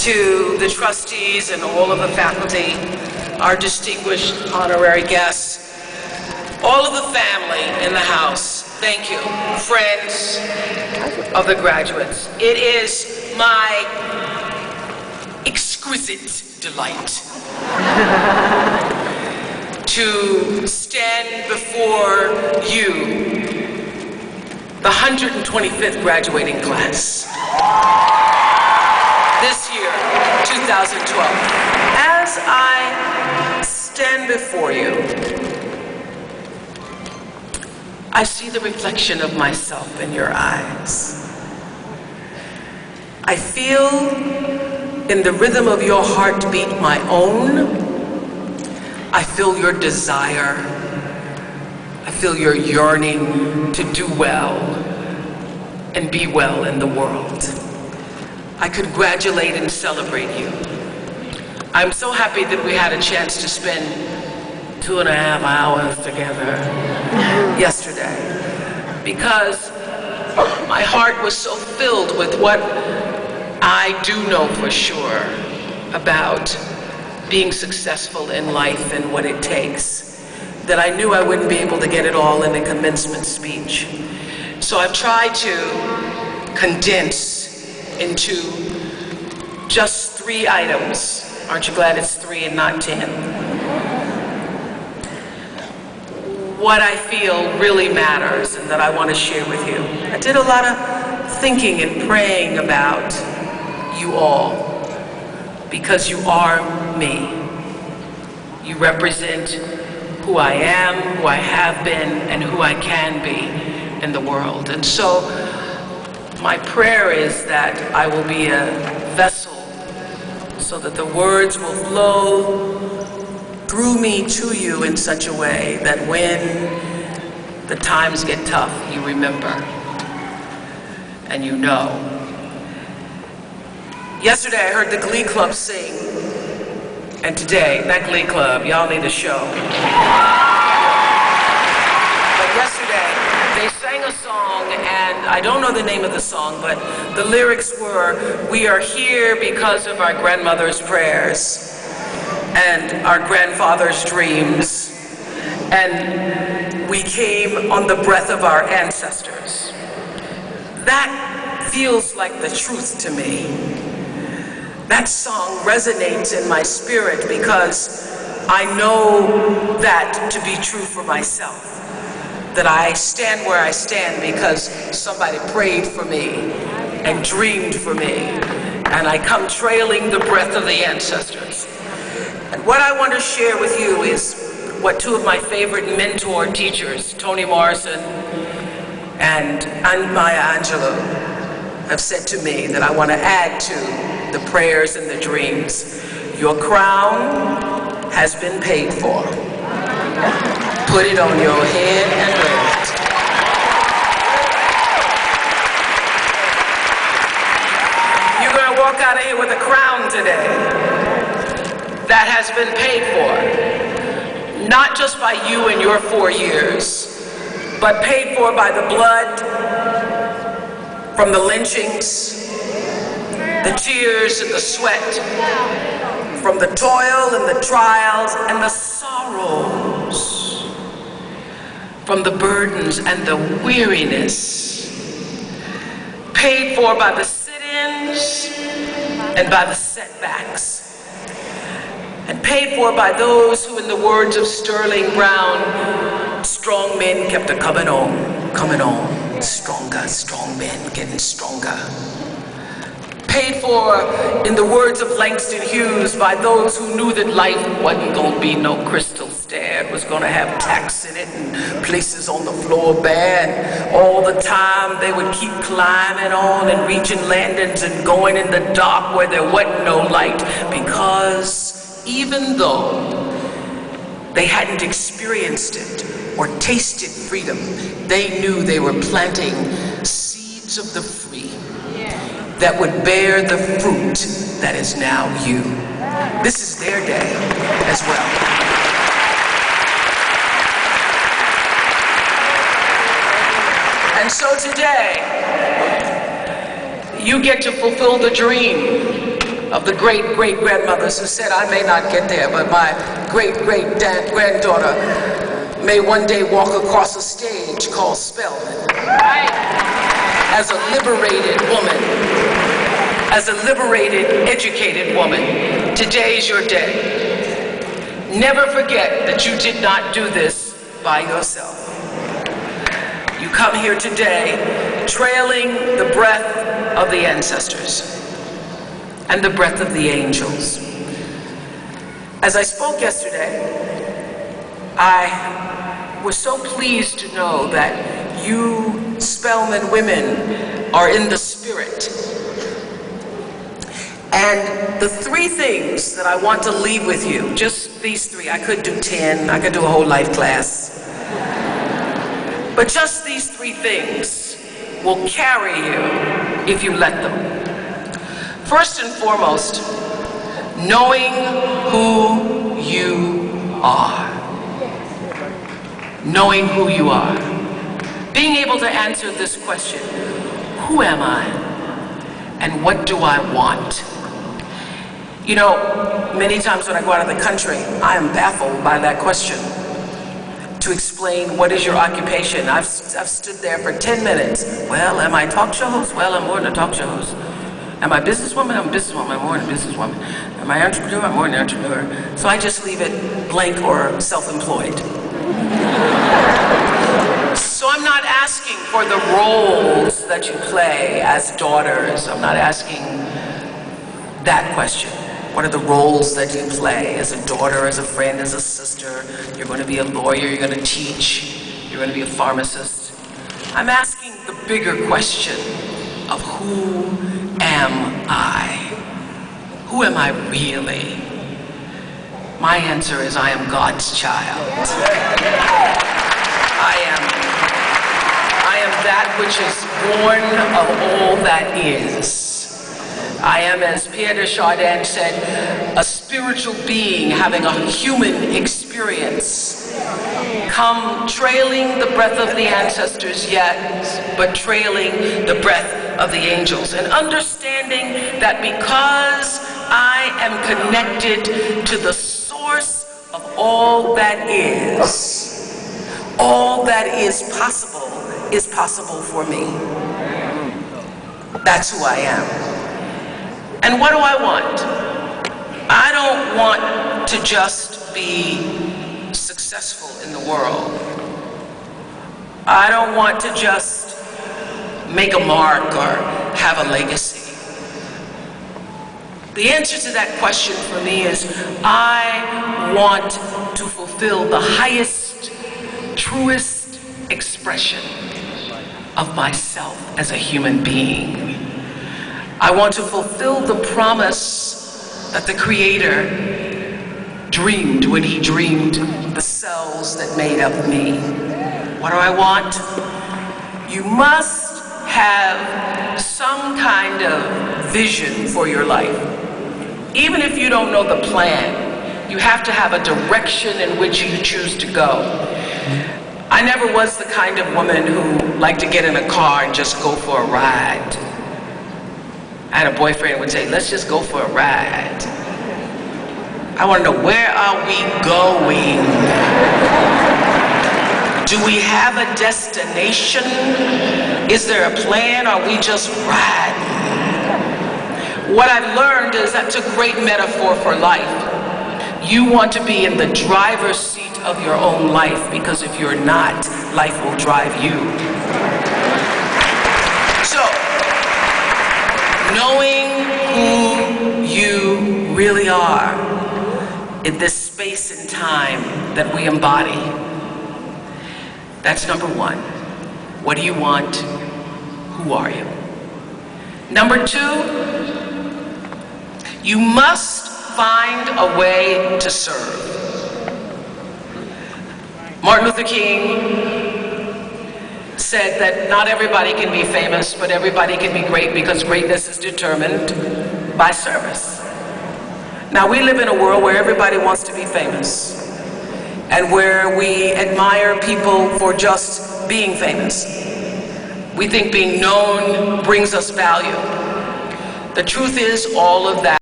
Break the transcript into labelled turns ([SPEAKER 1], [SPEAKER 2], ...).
[SPEAKER 1] to the trustees and all of the faculty, our distinguished honorary guests, all of the family in the house, thank you. Friends of the graduates, it is my exquisite delight to stand before you, the 125th graduating class, this year, 2012. As I stand before you, I see the reflection of myself in your eyes. I feel in the rhythm of your heartbeat my own. I feel your desire. I feel your yearning to do well and be well in the world. I congratulate and celebrate you. I'm so happy that we had a chance to spend 2.5 hours together yesterday, because my heart was so filled with what I do know for sure about being successful in life and what it takes, that I knew I wouldn't be able to get it all in a commencement speech. So I've tried to condense into just 3 items. Aren't you glad it's 3 and not 10? What I feel really matters and that I want to share with you. I did a lot of thinking and praying about you all, because you are me. You represent who I am, who I have been, and who I can be in the world. And so my prayer is that I will be a vessel so that the words will flow through me to you in such a way that when the times get tough, you remember and you know. Yesterday I heard the Glee Club sing, and today, that Glee Club, y'all need a show. But yesterday, they sang a song, and I don't know the name of the song, but the lyrics were, "We are here because of our grandmother's prayers and our grandfather's dreams, and we came on the breath of our ancestors." That feels like the truth to me. That song resonates in my spirit because I know that to be true for myself. That I stand where I stand because somebody prayed for me and dreamed for me, and I come trailing the breath of the ancestors. And what I want to share with you is what 2 of my favorite mentor teachers, Toni Morrison and Maya Angelou, have said to me that I want to add to the prayers and the dreams. Your crown has been paid for. Put it on your head and wear it. You're going to walk out of here with a crown today that has been paid for. Not just by you and your 4 years, but paid for by the blood from the lynchings, the tears and the sweat, from the toil and the trials and the sorrows, from the burdens and the weariness, paid for by the sit-ins and by the setbacks, and paid for by those who, in the words of Sterling Brown, strong men kept a coming on, stronger, strong men getting stronger. Paid for, in the words of Langston Hughes, by those who knew that life wasn't going to be no crystal stair. It was going to have tacks in it and places on the floor bare. And all the time they would keep climbing on and reaching landings and going in the dark where there wasn't no light, because even though they hadn't experienced it or tasted freedom, they knew they were planting seeds of the free that would bear the fruit that is now you. This is their day as well. And so today, you get to fulfill the dream of the great-great-grandmothers who said, I may not get there, but my great-great-granddaughter may one day walk across a stage called Spelman. As a liberated woman, as a liberated, educated woman, today's your day. Never forget that you did not do this by yourself. You come here today trailing the breath of the ancestors and the breath of the angels. As I spoke yesterday, I was so pleased to know that you Spelman women are in the spirit. And the three things that I want to leave with you, just these three, I could do 10, I could do a whole life class. But just these three things will carry you if you let them. First and foremost, knowing who you are. Knowing who you are. Being able to answer this question, who am I? And what do I want? You know, many times when I go out of the country, I am baffled by that question. To explain what is your occupation. I've stood there for 10 minutes. Well, am I a talk show host? Well, I'm more than a talk show host. Am I a businesswoman? I'm a businesswoman. I'm more than a businesswoman. Am I an entrepreneur? I'm more than an entrepreneur. So I just leave it blank or self-employed. So I'm not asking for the roles that you play as daughters. I'm not asking that question. What are the roles that you play as a daughter, as a friend, as a sister? You're going to be a lawyer, you're going to teach, you're going to be a pharmacist. I'm asking the bigger question of who am I? Who am I really? My answer is I am God's child. I am that which is born of all that is. I am, as Pierre de Chardin said, a spiritual being having a human experience. Come trailing the breath of the ancestors, yet, but trailing the breath of the angels. And understanding that because I am connected to the source of all that is possible for me. That's who I am. And what do I want? I don't want to just be successful in the world. I don't want to just make a mark or have a legacy. The answer to that question for me is I want to fulfill the highest, truest expression of myself as a human being. I want to fulfill the promise that the Creator dreamed when He dreamed the cells that made up me. What do I want? You must have some kind of vision for your life. Even if you don't know the plan, you have to have a direction in which you choose to go. I never was the kind of woman who liked to get in a car and just go for a ride. I had a boyfriend who would say, let's just go for a ride. I want to know, where are we going? Do we have a destination? Is there a plan? Or are we just riding? What I've learned is that's a great metaphor for life. You want to be in the driver's seat of your own life, because if you're not, life will drive you. So, knowing who you really are in this space and time that we embody. That's number one. What do you want? Who are you? Number two, you must find a way to serve. Martin Luther King said that not everybody can be famous, but everybody can be great, because greatness is determined by service. Now, we live in a world where everybody wants to be famous, and where we admire people for just being famous. We think being known brings us value. The truth is, all of that